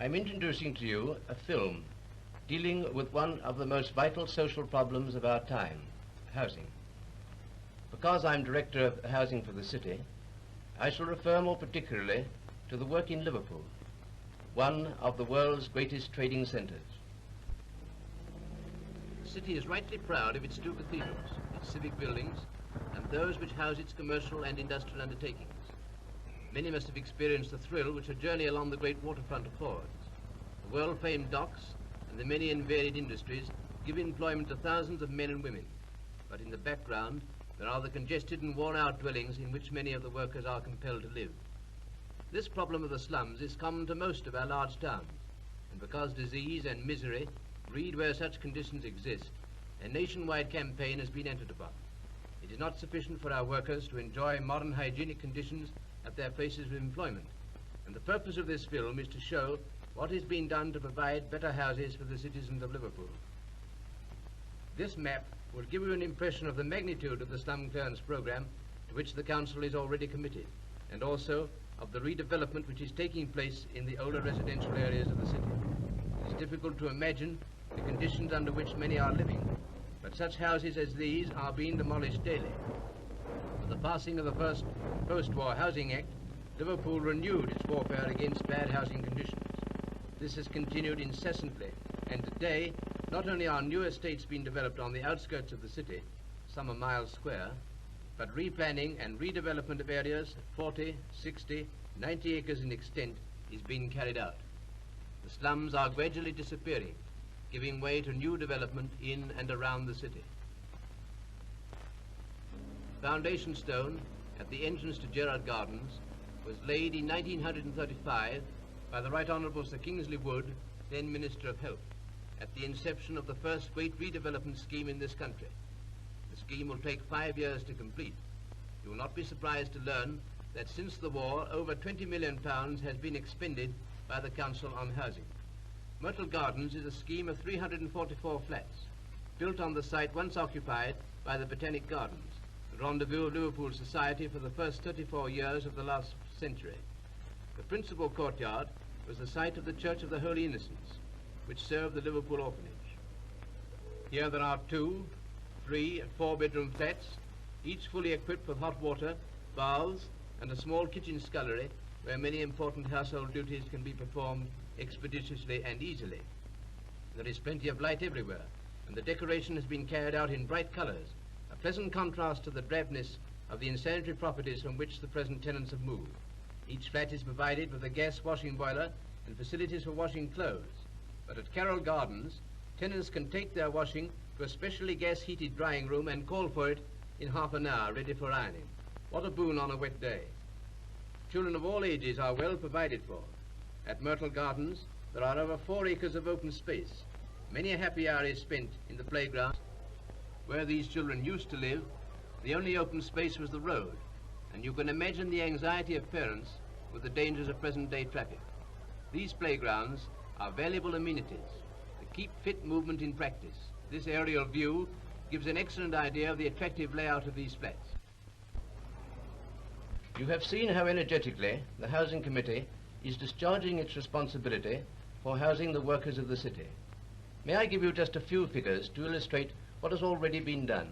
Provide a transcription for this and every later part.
I'm introducing to you a film dealing with one of the most vital social problems of our time, housing. Because I'm Director of Housing for the City, I shall refer more particularly to the work in Liverpool, one of the world's greatest trading centres. The city is rightly proud of its two cathedrals, its civic buildings, and those which house its commercial and industrial undertakings. Many must have experienced the thrill which a journey along the great waterfront affords. The world-famed docks and the many and varied industries give employment to thousands of men and women. But in the background, there are the congested and worn-out dwellings in which many of the workers are compelled to live. This problem of the slums is common to most of our large towns, and because disease and misery breed where such conditions exist, a nationwide campaign has been entered upon. It is not sufficient for our workers to enjoy modern hygienic conditions at their places of employment, and the purpose of this film is to show what is being done to provide better houses for the citizens of Liverpool. This map will give you an impression of the magnitude of the slum clearance program to which the Council is already committed, and also of the redevelopment which is taking place in the older residential areas of the city. It is difficult to imagine the conditions under which many are living, but such houses as these are being demolished daily. With the passing of the first Post-War Housing Act, Liverpool renewed its warfare against bad housing conditions. This has continued incessantly, and today, not only are new estates being developed on the outskirts of the city, some a mile square, but replanning and redevelopment of areas 40, 60, 90 acres in extent is being carried out. The slums are gradually disappearing, giving way to new development in and around the city. Foundation stone at the entrance to Gerrard Gardens was laid in 1935 by the Right Honourable Sir Kingsley Wood, then Minister of Health, at the inception of the first great redevelopment scheme in this country. The scheme will take 5 years to complete. You will not be surprised to learn that since the war, over £20 million has been expended by the Council on housing. Myrtle Gardens is a scheme of 344 flats, built on the site once occupied by the Botanic Gardens, the rendezvous of Liverpool society for the first 34 years of the last century. The principal courtyard was the site of the Church of the Holy Innocents, which served the Liverpool orphanage. Here there are 2, 3 and 4 bedroom flats, each fully equipped with hot water, baths and a small kitchen scullery where many important household duties can be performed expeditiously and easily. There is plenty of light everywhere, and the decoration has been carried out in bright colours, a pleasant contrast to the drabness of the insanitary properties from which the present tenants have moved. Each flat is provided with a gas washing boiler and facilities for washing clothes, but at Carroll Gardens, tenants can take their washing to a specially gas-heated drying room and call for it in half an hour, ready for ironing. What a boon on a wet day. Children of all ages are well provided for. At Myrtle Gardens, there are over 4 acres of open space. Many a happy hour is spent in the playground. Where these children used to live, the only open space was the road, and you can imagine the anxiety of parents with the dangers of present-day traffic. These playgrounds are valuable amenities that keep fit movement in practice. This aerial view gives an excellent idea of the attractive layout of these flats. You have seen how energetically the Housing Committee is discharging its responsibility for housing the workers of the city. May I give you just a few figures to illustrate what has already been done?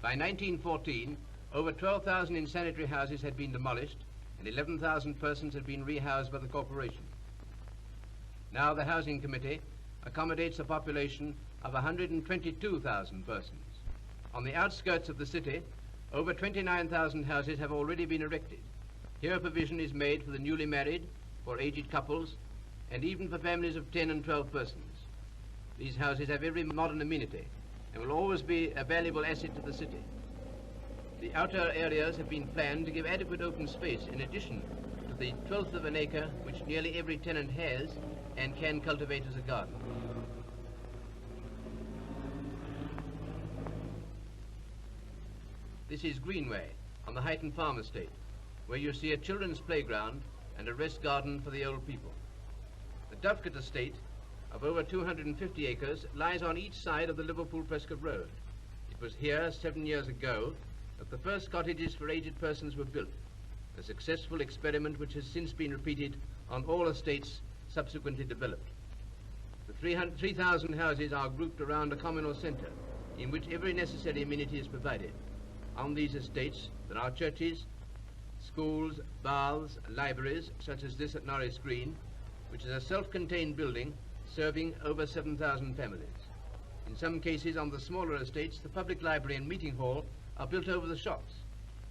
By 1914, over 12,000 insanitary houses had been demolished and 11,000 persons had been rehoused by the corporation. Now the Housing Committee accommodates a population of 122,000 persons. On the outskirts of the city, over 29,000 houses have already been erected. Here provision is made for the newly married, for aged couples, and even for families of 10 and 12 persons. These houses have every modern amenity and will always be a valuable asset to the city. The outer areas have been planned to give adequate open space in addition to the 1/12 of an acre which nearly every tenant has and can cultivate as a garden. This is Greenway on the Highton Farm Estate, where you see a children's playground and a rest garden for the old people. The Dovecote Estate, of over 250 acres, lies on each side of the Liverpool-Prescott Road. It was here 7 years ago that the first cottages for aged persons were built, a successful experiment which has since been repeated on all estates subsequently developed. The 3,000 houses are grouped around a communal centre in which every necessary amenity is provided. On these estates there are churches, schools, baths, libraries, such as this at Norris Green, which is a self-contained building serving over 7,000 families. In some cases on the smaller estates, the public library and meeting hall are built over the shops.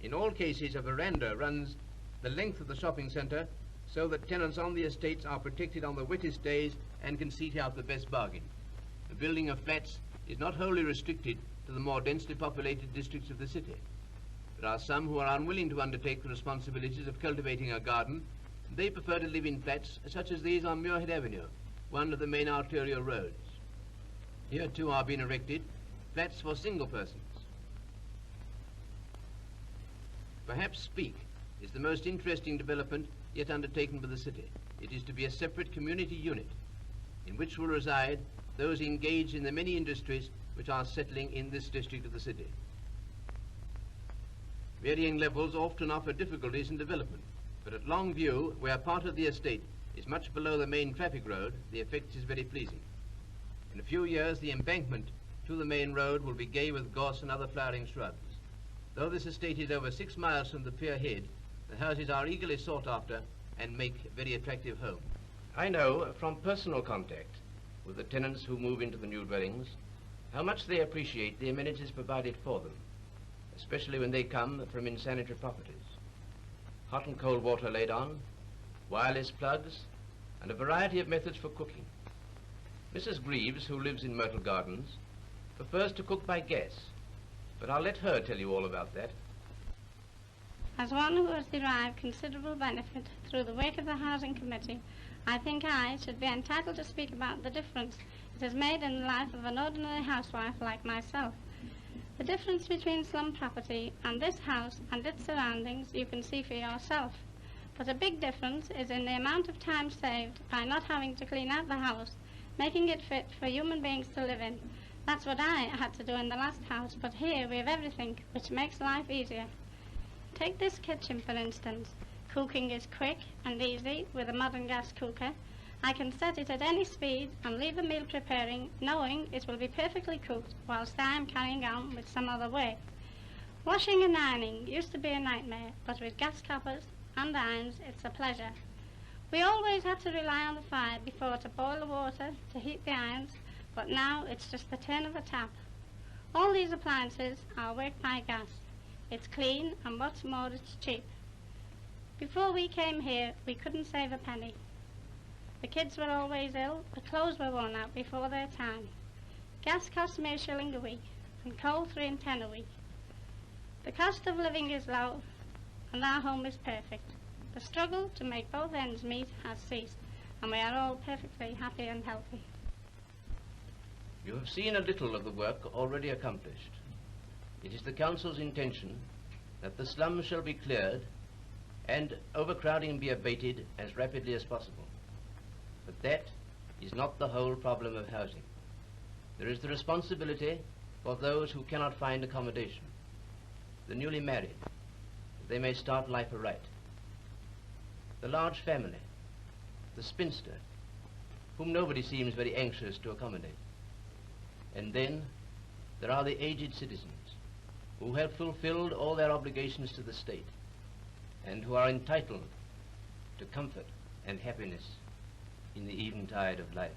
In all cases, a veranda runs the length of the shopping centre so that tenants on the estates are protected on the wettest days and can seek out the best bargain. The building of flats is not wholly restricted to the more densely populated districts of the city. There are some who are unwilling to undertake the responsibilities of cultivating a garden. They prefer to live in flats such as these on Muirhead Avenue, one of the main arterial roads. Here too are being erected flats for single persons. Perhaps Speak is the most interesting development yet undertaken by the city. It is to be a separate community unit in which will reside those engaged in the many industries which are settling in this district of the city. Varying levels often offer difficulties in development, but at long view, where part of the estate is much below the main traffic road, the effect is very pleasing. In a few years, the embankment to the main road will be gay with gorse and other flowering shrubs. Though this estate is over 6 miles from the pier head, the houses are eagerly sought after and make very attractive homes. I know from personal contact with the tenants who move into the new dwellings how much they appreciate the amenities provided for them, especially when they come from insanitary properties. Hot and cold water laid on, wireless plugs, and a variety of methods for cooking. Mrs. Greaves, who lives in Myrtle Gardens, prefers to cook by gas, but I'll let her tell you all about that. As one who has derived considerable benefit through the work of the Housing Committee, I think I should be entitled to speak about the difference it has made in the life of an ordinary housewife like myself. The difference between slum property and this house and its surroundings you can see for yourself. But a big difference is in the amount of time saved by not having to clean out the house, making it fit for human beings to live in. That's what I had to do in the last house, but here we have everything, which makes life easier. Take this kitchen, for instance. Cooking is quick and easy with a modern gas cooker. I can set it at any speed and leave the meal preparing, knowing it will be perfectly cooked whilst I am carrying on with some other work. Washing and ironing used to be a nightmare, but with gas coppers and irons, it's a pleasure. We always had to rely on the fire before to boil the water to heat the irons, but now it's just the turn of a tap. All these appliances are worked by gas. It's clean, and what's more, it's cheap. Before we came here, we couldn't save a penny. The kids were always ill, the clothes were worn out before their time. Gas cost me £1 a week, and coal 3 and 10 a week. The cost of living is low, and our home is perfect. The struggle to make both ends meet has ceased, and we are all perfectly happy and healthy. You have seen a little of the work already accomplished. It is the Council's intention that the slums shall be cleared and overcrowding be abated as rapidly as possible. But that is not the whole problem of housing. There is the responsibility for those who cannot find accommodation, the newly married, that they may start life aright, the large family, the spinster, whom nobody seems very anxious to accommodate. And then there are the aged citizens who have fulfilled all their obligations to the state and who are entitled to comfort and happiness in the eventide of life.